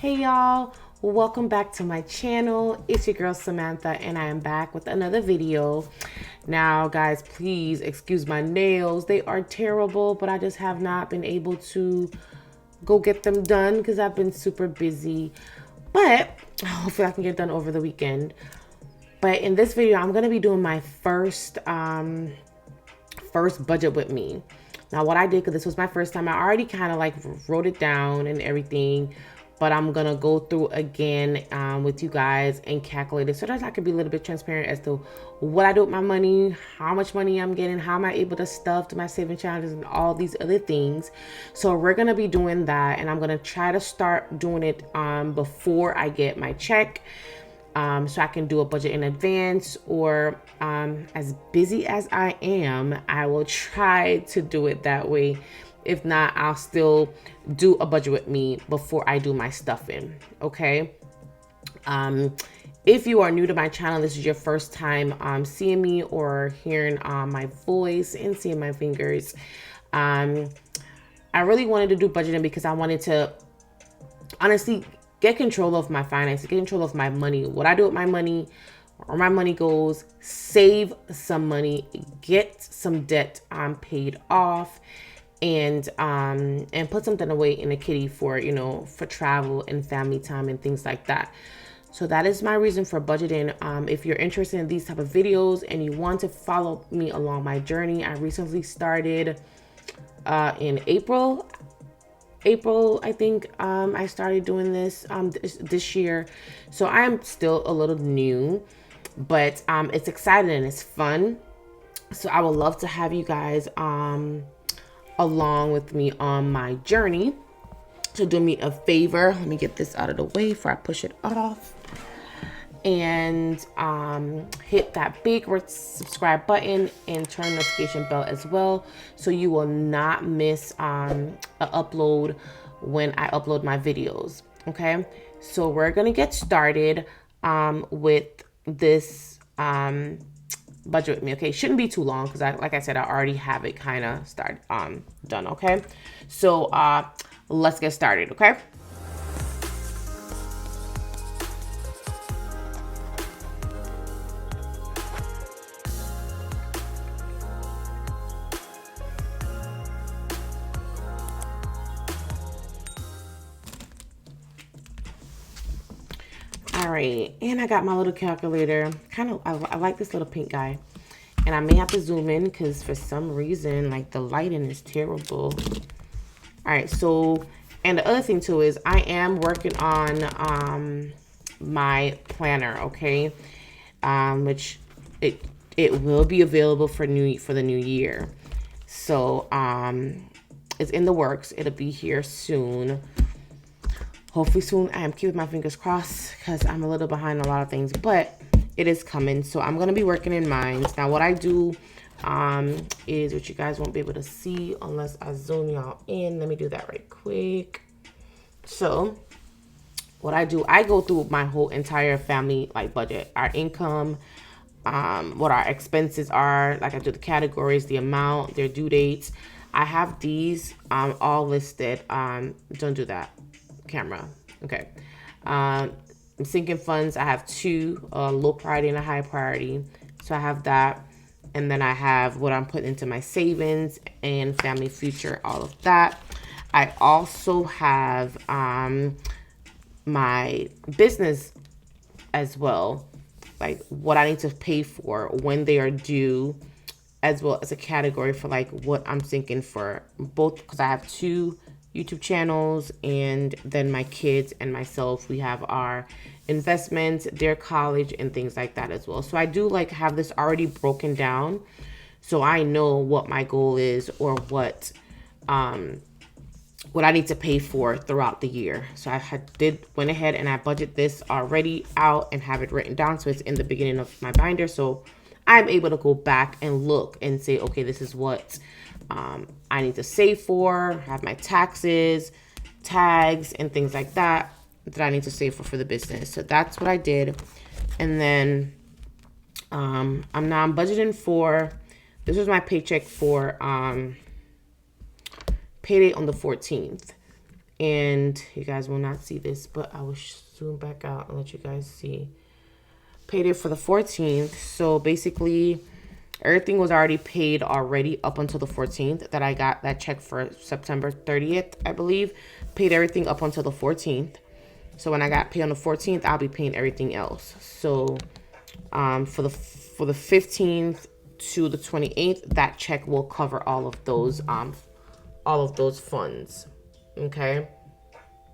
Hey y'all, welcome back to my channel. It's your girl Samantha and I am back with another video. Now guys, please excuse my nails. They are terrible, but I just have not been able to go get them done because I've been super busy. But hopefully I can get done over the weekend. But in this video, I'm going to be doing my first budget with me. Now what I did, because this was my first time, I already kind of like wrote it down and everything, but I'm gonna go through again with you guys and calculate it so that I can be a little bit transparent as to what I do with my money, how much money I'm getting, how am I able to stuff to my saving challenges and all these other things. So we're gonna be doing that, and I'm gonna try to start doing it before I get my check. So I can do a budget in advance, or as busy as I am, I will try to do it that way. If not, I'll still do a budget with me before I do my stuffing, okay? If you are new to my channel, this is your first time seeing me or hearing my voice and seeing my fingers. I really wanted to do budgeting because I wanted to honestly get control of my finances, get control of my money, what I do with my money, where my money goes, save some money, get some debt paid off, and put something away in a kitty for, you know, for travel and family time and things like that. So that is my reason for budgeting. If you're interested in these type of videos and you want to follow me along my journey, I recently started in April, I think. I started doing this this year, so I am still a little new, but it's exciting and it's fun. So I would love to have you guys along with me on my journey. So do me a favor, let me get this out of the way before I push it off, and hit that big subscribe button and turn the notification bell as well, so you will not miss an upload when I upload my videos. Okay, so we're gonna get started with this budget with me. Okay, shouldn't be too long because like I said, I already have it kind of started done. Okay, so let's get started. Okay. All right, and I got my little calculator. I like this little pink guy, and I may have to zoom in because for some reason, like, the lighting is terrible. All right, so, and the other thing too is I am working on my planner, okay, which it will be available for the new year. So it's in the works. It'll be here soon. Hopefully soon. I am keeping my fingers crossed because I'm a little behind a lot of things, but it is coming. So I'm going to be working in mine. Now what I do is, what you guys won't be able to see unless I zoom y'all in. Let me do that right quick. So what I do, I go through my whole entire family like budget, our income, what our expenses are. Like, I do the categories, the amount, their due dates. I have these all listed. Don't do that camera. Okay. Sinking funds, I have two, low priority and a high priority. So I have that. And then I have what I'm putting into my savings and family future, all of that. I also have my business as well, like what I need to pay for when they are due, as well as a category for like what I'm thinking for both, because I have two YouTube channels, and then my kids and myself, we have our investments, their college, and things like that as well. So I do like have this already broken down, so I know what my goal is, or what I need to pay for throughout the year. So I went ahead and I budget this already out and have it written down, so it's in the beginning of my binder, so I'm able to go back and look and say, okay, this is what I need to save for, have my taxes, tags, and things like that I need to save for the business. So that's what I did. And then I'm budgeting for, this was my paycheck for payday on the 14th. And you guys will not see this, but I will zoom back out and let you guys see. Paid it for the 14th. So basically, everything was already paid already up until the 14th that I got that check for September 30th, I believe. Paid everything up until the 14th. So when I got paid on the 14th, I'll be paying everything else. So for the 15th to the 28th, that check will cover all of those funds. Okay.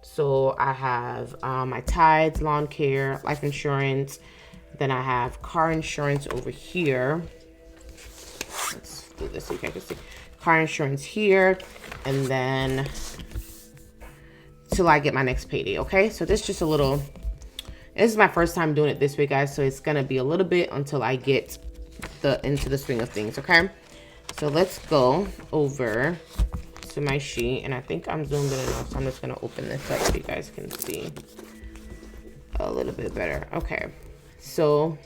So I have my tides, lawn care, life insurance. Then I have car insurance over here. Let's do this so you guys can see. Car insurance here. And then till I get my next payday, okay? So this is just a little, this is my first time doing it this way, guys. So it's gonna be a little bit until I get into the swing of things, okay? So let's go over to my sheet. And I think I'm zoomed in enough, so I'm just gonna open this up so you guys can see a little bit better. Okay, so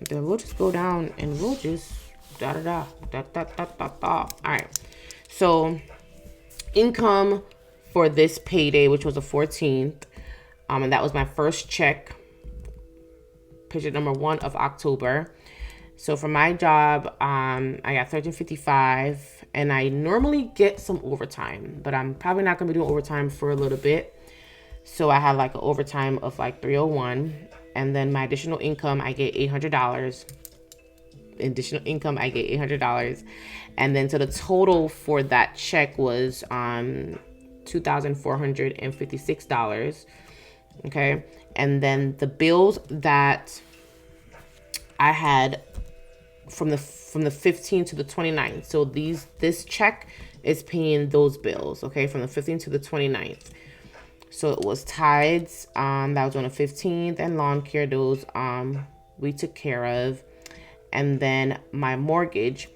then we'll just go down and we'll just da. All right, so income for this payday, which was the 14th, and that was my first check, paycheck number 1 of October. So for my job, I got $13.55, and I normally get some overtime, but I'm probably not gonna be doing overtime for a little bit. So I had like an overtime of like $301, and then my additional income, I get $800. Additional income, I get $800, and then so the total for that check was $2,456. Okay, and then the bills that I had from the 15th to the 29th. So this check is paying those bills, okay, from the 15th to the 29th. So it was tides, that was on the 15th, and lawn care, those we took care of. And then my mortgage,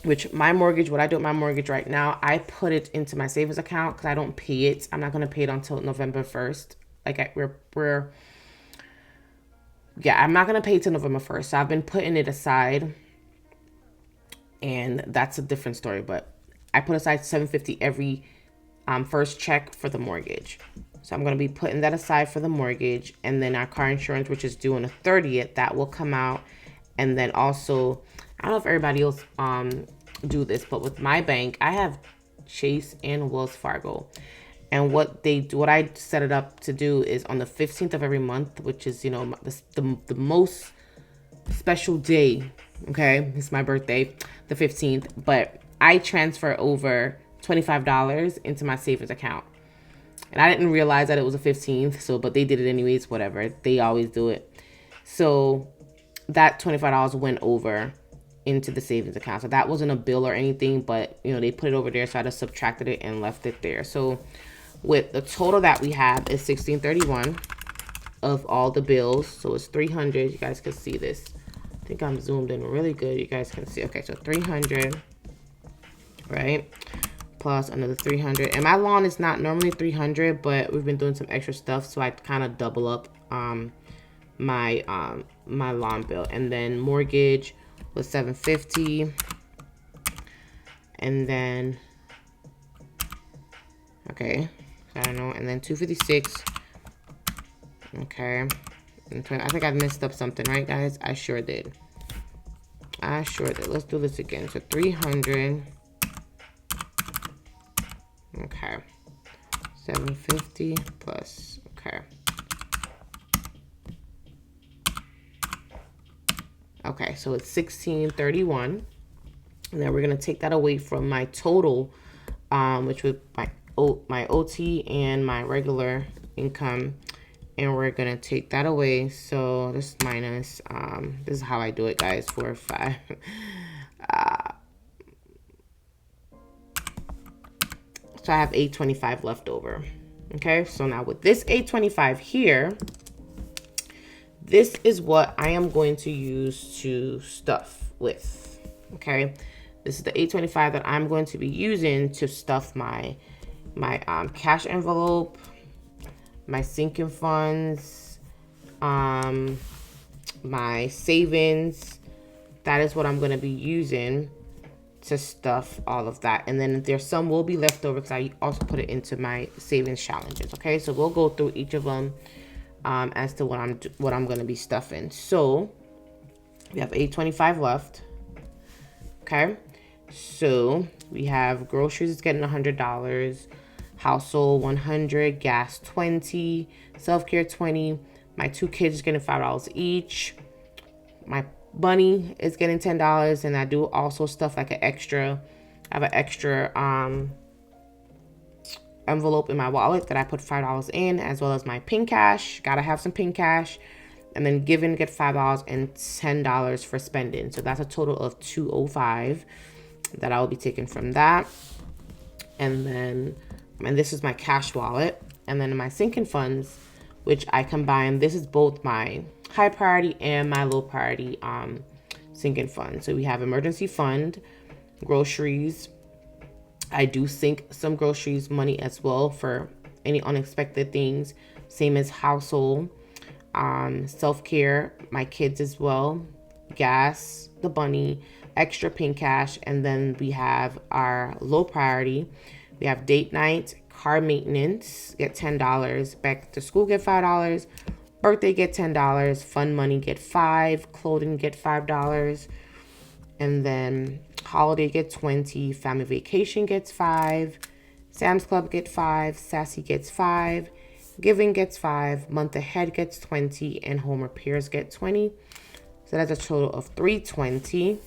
what I do with my mortgage right now, I put it into my savings account because I don't pay it. I'm not going to pay it until November 1st. Like I'm not going to pay it till November 1st. So I've been putting it aside, and that's a different story. But I put aside $750 every first check for the mortgage. So I'm going to be putting that aside for the mortgage. And then our car insurance, which is due on the 30th, that will come out. And then also, I don't know if everybody else do this, but with my bank, I have Chase and Wells Fargo. And what I set it up to do is on the 15th of every month, which is, you know, the most special day, okay? It's my birthday, the 15th. But I transfer over $25 into my savings account. And I didn't realize that it was the 15th, but they did it anyways, whatever. They always do it. So that $25 went over into the savings account. So that wasn't a bill or anything, but, you know, they put it over there, so I just subtracted it and left it there. So with the total that we have is $1,631 of all the bills. So it's $300. You guys can see this. I think I'm zoomed in really good. You guys can see. Okay, so $300, right? Plus another $300. And my lawn is not normally $300, but we've been doing some extra stuff, so I kind of double up my lawn bill. And then mortgage was $750, and then okay, I don't know, and then $256. Okay, and I think I messed up something, right, guys? I sure did. Let's do this again. So $300. Okay, $750 plus. Okay. Okay, so it's $1,631, and then we're gonna take that away from my total, which was my OT and my regular income, and we're gonna take that away. So this minus, this is how I do it, guys. 4 or 5. So I have $825 left over. Okay, so now with this $825 here, this is what I am going to use to stuff with. Okay, this is the $825 that I'm going to be using to stuff my cash envelope, my sinking funds, my savings. That is what I'm going to be using to stuff all of that. And then there's some will be left over because I also put it into my savings challenges. Okay, so we'll go through each of them as to what I'm going to be stuffing. So we have $8.25 left. Okay, so we have groceries is getting $100, household $100, gas $20, self-care $20. My 2 kids is getting $5 each. My bunny is getting $10, and I do also stuff like an extra. I have an extra envelope in my wallet that I put $5 in, as well as my pink cash. Gotta have some pink cash. And then giving get $5 and $10 for spending. So that's a total of $205 that I will be taking from that. And then, and this is my cash wallet. And then my sinking funds, which I combine. This is both my high priority and my low priority sinking fund. So we have emergency fund, groceries. I do sink some groceries money as well for any unexpected things. Same as household. Self-care, my kids as well, gas, the bunny, extra pink cash, and then we have our low priority. We have date night, car maintenance, get $10, back to school get $5, birthday get $10, fun money get $5, clothing get $5, and then holiday get $20, family vacation gets $5, Sam's Club get $5, Sassy gets $5, giving gets $5, month ahead gets $20, and home repairs get $20. So that's a total of $320.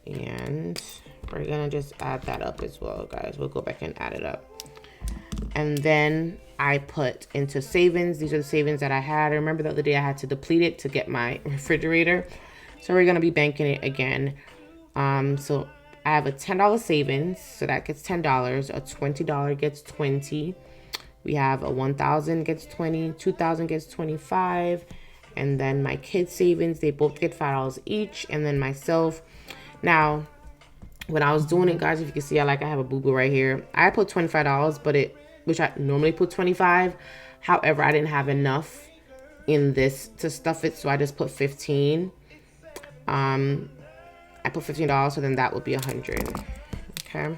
And we're gonna just add that up as well, guys. We'll go back and add it up. And then I put into savings. These are the savings that I had. I remember the other day I had to deplete it to get my refrigerator. So we're gonna be banking it again. So I have a $10 savings, so that gets $10. A $20 gets $20. We have a $1,000 gets $20, $2,000 gets $25, and then my kids' savings, they both get $5 each, and then myself. Now, when I was doing it, guys, if you can see, I have a boo-boo right here. I put $25, but which I normally put $25. However, I didn't have enough in this to stuff it, so I just put $15. I put $15, so then that would be $100. Okay.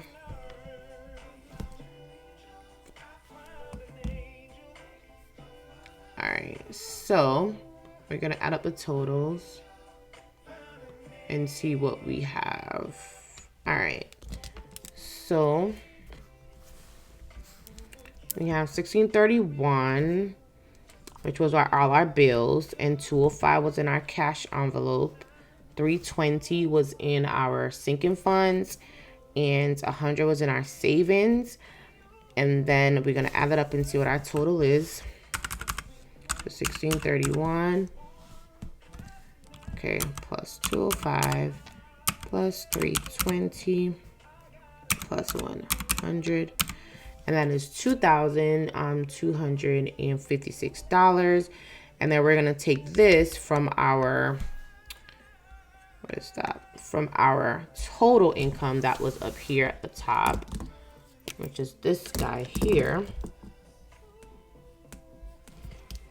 All right, so we're gonna add up the totals and see what we have. All right, so we have $1631, which was all our bills, and $205 was in our cash envelope. $320 was in our sinking funds, and $100 was in our savings. And then we're gonna add that up and see what our total is. So 1631, okay, plus 205, plus 320, plus 100, and that is $2,256. And then we're gonna take this from our, what is that? From our total income that was up here at the top, which is this guy here.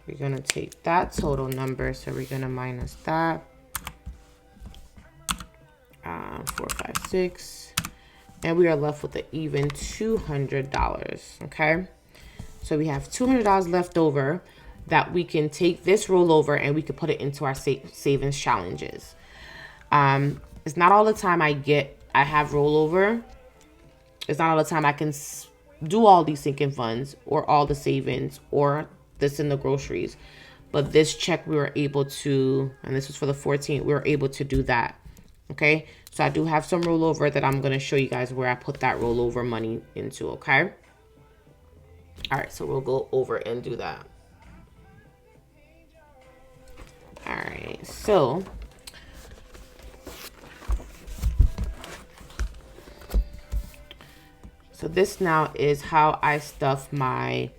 We're gonna take that total number, so we're gonna minus that. 456, and we are left with an even $200. Okay, so we have $200 left over that we can take this rollover and we could put it into our savings challenges. It's not all the time I have rollover. It's not all the time I can do all these sinking funds or all the savings or this in the groceries, but this check we were able to, and this was for the 14th, we were able to do that. Okay, so I do have some rollover that I'm going to show you guys where I put that rollover money into. Okay, all right, so we'll go over and do that. All right, so this now is how I stuff my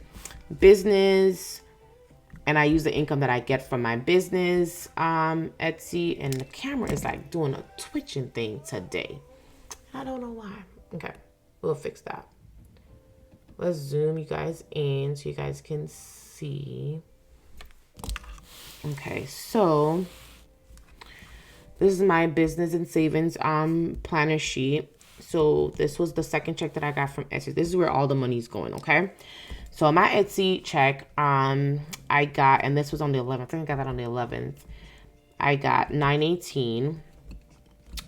business, and I use the income that I get from my business, Etsy, and the camera is like doing a twitching thing today. I don't know why. Okay, we'll fix that. Let's zoom you guys in so you guys can see. Okay, so This is my business and savings planner sheet. So this was the second check that I got from Etsy. This is where all the money's going, okay? So my Etsy check, I got, and this was on the 11th. I think I got that on the 11th. I got $9.18,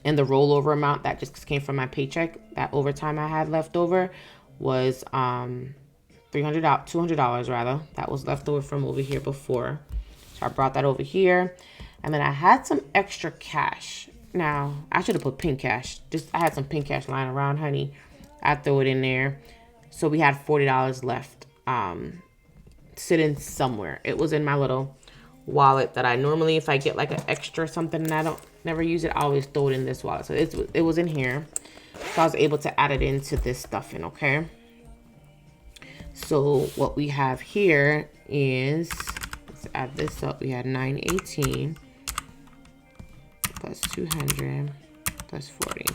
and the rollover amount that just came from my paycheck, that overtime I had left over, was $200 rather. That was left over from over here before. So I brought that over here. And then I had some extra cash. Now, I should have put pink cash. I had some pink cash lying around, honey. I threw it in there. So we had $40 left sitting somewhere. It was in my little wallet that I normally, if I get like an extra something and I don't never use it, I always throw it in this wallet. So it was in here. So I was able to add it into this stuffing, okay? So what we have here is, let's add this up. We had $9.18 plus 200 plus 40.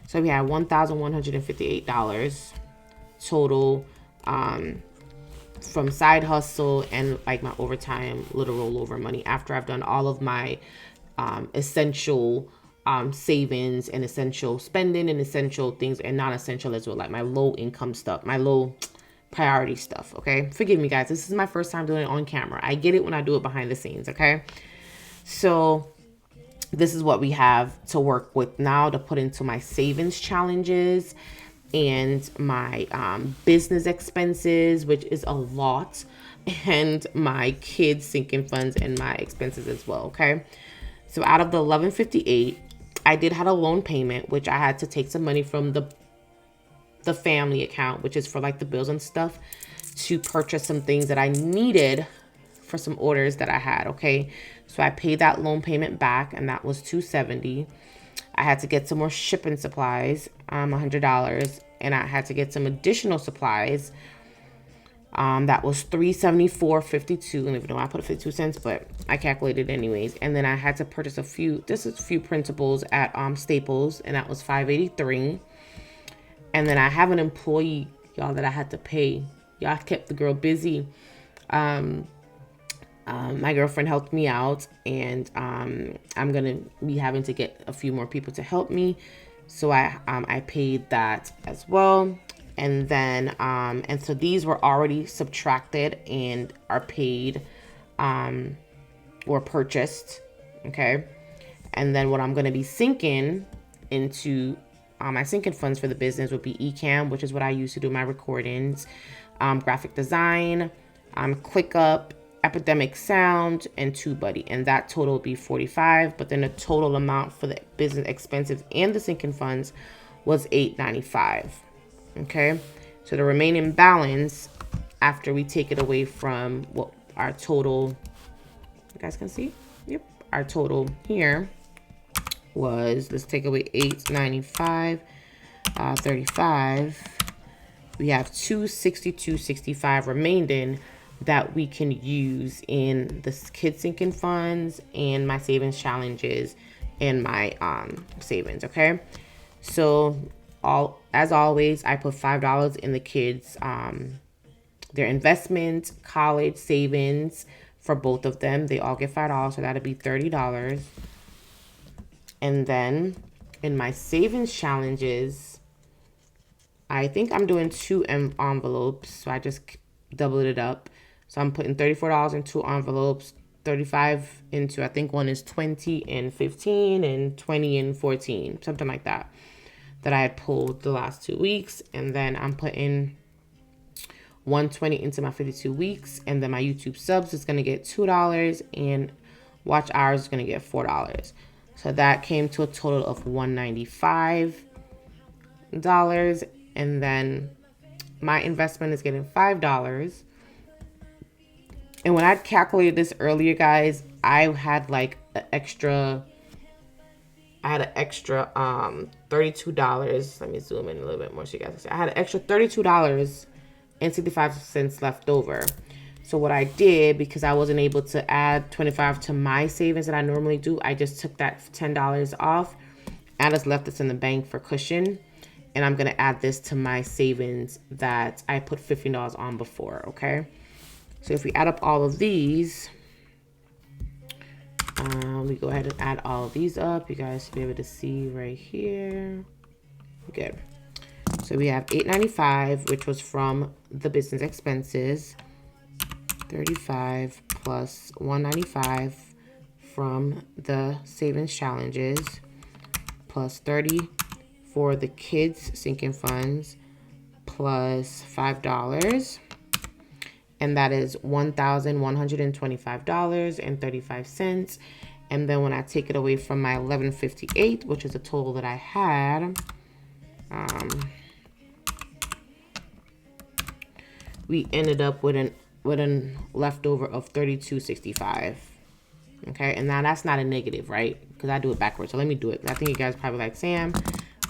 So we had $1,158 total from side hustle and like my overtime little rollover money after I've done all of my essential savings and essential spending and essential things and non-essential as well, like my low income stuff, my low priority stuff. Okay, forgive me guys, this is my first time doing it on camera. I get it when I do it behind the scenes. Okay, so this is what we have to work with now to put into my savings challenges and my business expenses, which is a lot, and my kids sinking funds and my expenses as well. Okay, so out of the $11.58, I did have a loan payment, which I had to take some money from the family account, which is for like the bills and stuff, to purchase some things that I needed for some orders that I had. Okay, so I paid that loan payment back, and that was $270. I had to get some more shipping supplies, $100, and I had to get some additional supplies. That was $374.52. And even though I put 52 cents, but I calculated anyways. And then I had to purchase a few printables at Staples, and that was $583. And then I have an employee, y'all, that I had to pay. Y'all kept the girl busy. My girlfriend helped me out, and I'm gonna be having to get a few more people to help me. So I paid that as well. And then and so these were already subtracted and are paid or purchased. Okay. And then what I'm gonna be sinking into my sinking funds for the business would be Ecamm, which is what I use to do my recordings, graphic design, ClickUp, Epidemic Sound, and TubeBuddy, and that total will be $45. But then the total amount for the business expenses and the sinking funds was $895. Okay, so the remaining balance after we take it away from what our total, you guys can see, yep, our total here was, let's take away $895, 35. We have $262.65 remaining that we can use in the kid sinking funds and my savings challenges and my savings. Okay, so as always, I put $5 in the kids their investment, college savings for both of them. They all get $5, so that'll be $30. And then in my savings challenges, I think I'm doing 2 envelopes, so I just doubled it up. So I'm putting $34 in 2 envelopes, 35 into, I think one is 20 and 15 and 20 and 14, something like that I had pulled the last 2 weeks. And then I'm putting 120 into my 52 weeks. And then my YouTube subs is going to get $2 and watch hours is going to get $4. So that came to a total of $195. And then my investment is getting $5. And when I calculated this earlier, guys, I had like an extra $32. Let me zoom in a little bit more so you guys can see. I had an extra $32.65 left over. So what I did, because I wasn't able to add 25 to my savings that I normally do, I just took that $10 off. I just left this in the bank for cushion. And I'm going to add this to my savings that I put $15 on before, okay? So if we add up all of these, We go ahead and add all of these up. You guys should be able to see right here. Good. So we have $8.95, which was from the business expenses. 35 plus 195 from the savings challenges, plus 30 for the kids sinking funds, plus $5, and that is $1,125.35. And then when I take it away from my 1158, which is the total that I had, we ended up with an leftover of $32.65. Okay, and now that's not a negative, right? Because I do it backwards. So let me do it. I think you guys probably like, Sam,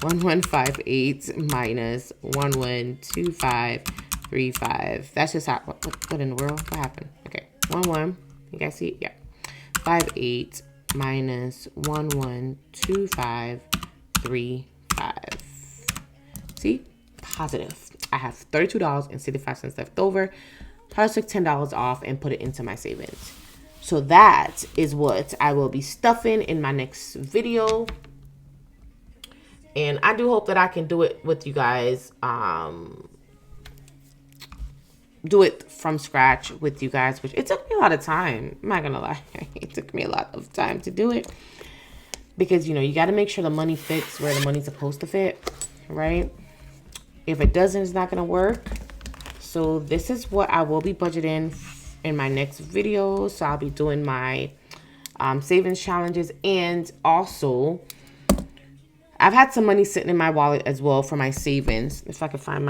1158 minus 112535. That's just how, what in the world? What happened? Okay, 11. You guys see? Yeah. 58 minus 112535. See? Positive. I have $32.65 left over. I took $10 off and put it into my savings. So that is what I will be stuffing in my next video. And I do hope that I can do it with you guys. Do it from scratch with you guys, which it took me a lot of time. I'm not gonna lie. It took me a lot of time to do it. Because, you know, you got to make sure the money fits where the money's supposed to fit, right? If it doesn't, it's not gonna work. So this is what I will be budgeting in my next video. So I'll be doing my savings challenges, and also I've had some money sitting in my wallet as well for my savings. If I can find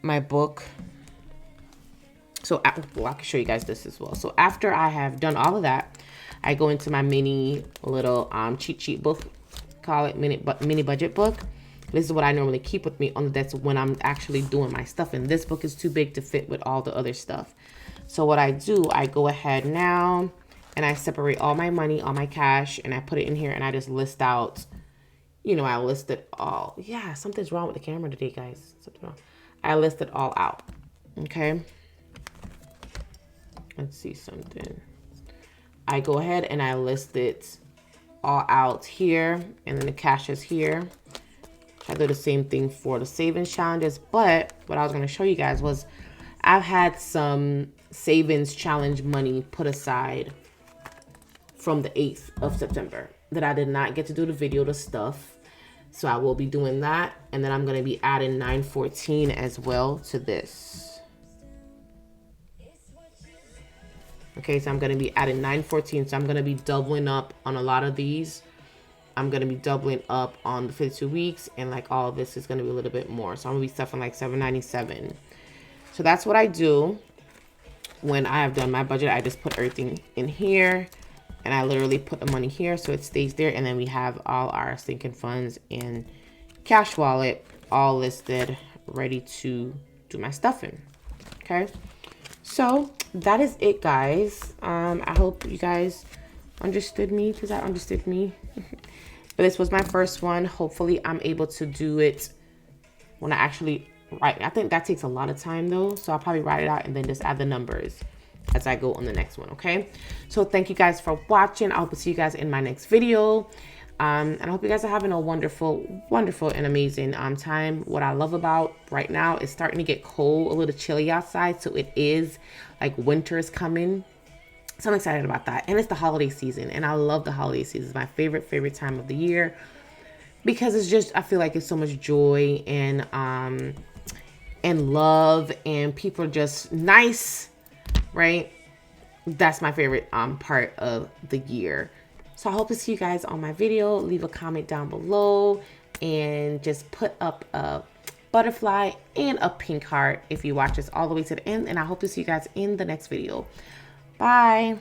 my book. So well, I can show you guys this as well. So after I have done all of that, I go into my mini little cheat sheet book, call it mini budget book. This is what I normally keep with me on the desk when I'm actually doing my stuff. And this book is too big to fit with all the other stuff. So what I do, I go ahead now and I separate all my money, all my cash, and I put it in here and I just list out, you know, I list it all. Yeah, something's wrong with the camera today, guys. Something wrong. I list it all out. Okay. Let's see something. I go ahead and I list it all out here, and then the cash is here. I do the same thing for the savings challenges, but what I was going to show you guys was I've had some savings challenge money put aside from the 8th of September that I did not get to do the video, the stuff. So I will be doing that, and then I'm going to be adding 914 as well to this. Okay, so I'm going to be adding 914, so I'm going to be doubling up on a lot of these. I'm going to be doubling up on the 52 weeks, and like all of this is going to be a little bit more. So I'm going to be stuffing like $797. So that's what I do when I have done my budget. I just put everything in here, and I literally put the money here so it stays there. And then we have all our sinking funds and cash wallet all listed, ready to do my stuffing. Okay. So that is it, guys. I hope you guys understood me, because I understood me. But this was my first one. Hopefully I'm able to do it when I actually write. I think that takes a lot of time though, so I'll probably write it out and then just add the numbers as I go on the next one. Okay, so thank you guys for watching. I hope to see you guys in my next video, and I hope you guys are having a wonderful and amazing time. What I love about right now is starting to get cold, a little chilly outside, so it is like winter is coming. So I'm excited about that. And it's the holiday season, and I love the holiday season. It's my favorite time of the year, because it's just, I feel like it's so much joy and love, and people are just nice, right? That's my favorite part of the year. So I hope to see you guys on my video. Leave a comment down below and just put up a butterfly and a pink heart if you watch this all the way to the end. And I hope to see you guys in the next video. Bye.